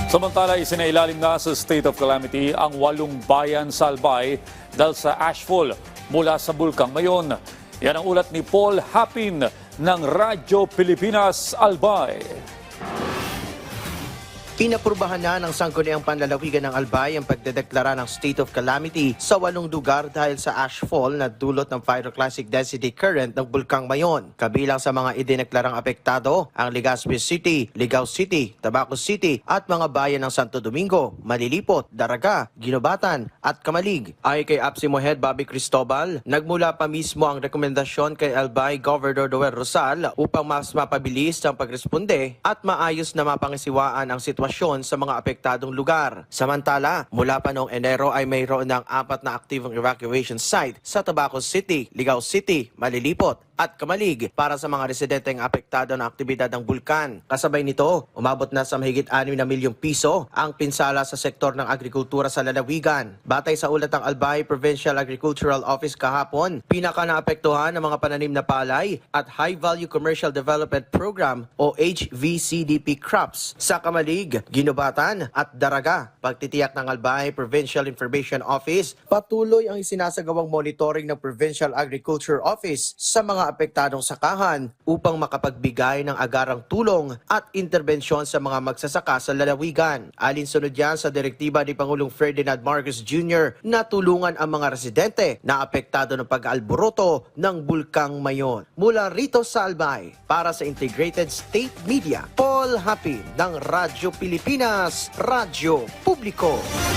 Samantala, isinailalim na sa state of calamity ang 8 bayan sa Albay dahil sa ashfall mula sa bulkang Mayon. Yan ang ulat ni Paul Hapin ng Radyo Pilipinas Albay. Inaprubahan na ng Sangguniang Panlalawigan ng Albay ang pagdedeklara ng state of calamity sa 8 lugar dahil sa ashfall na dulot ng pyroclastic density current ng Bulkang Mayon. Kabilang sa mga idineklarang apektado ang Legazpi City, Ligao City, Tabaco City at mga bayan ng Santo Domingo, Malilipot, Daraga, Ginobatan at Kamalig. Ayon kay APSIMO Head Bobby Cristobal, nagmula pa mismo ang rekomendasyon kay Albay Governor Noel Rosal upang mas mapabilis ang pagresponde at maayos na mapangisiwaan ang sitwasyon sa mga apektadong lugar. Samantala, mula pa noong Enero ay mayroon ng 4 na aktibong evacuation site sa Tabaco City, Ligao City, Malilipot at Kamalig para sa mga residenteng apektado ng aktibidad ng bulkan. Kasabay nito, umabot na sa mahigit 6 na milyong piso ang pinsala sa sektor ng agrikultura sa lalawigan. Batay sa ulat ng Albay Provincial Agricultural Office kahapon, pinaka-naapektuhan ng mga pananim na palay at High Value Commercial Development Program o HVCDP crops sa Kamalig, Ginobatan at Daraga. Pagtitiyak ng Albay Provincial Information Office, patuloy ang isinasagawang monitoring ng Provincial Agriculture Office sa mga apektadong sakahan upang makapagbigay ng agarang tulong at interbensyon sa mga magsasaka sa lalawigan. Alinsunod yan sa direktiba ni Pangulong Ferdinand Marcos Jr. na tulungan ang mga residente na apektado ng pag-alboroto ng Bulkang Mayon. Mula rito sa Albay, para sa Integrated State Media, Paul Happy ng Radyo Pilipinas, Radyo Publiko.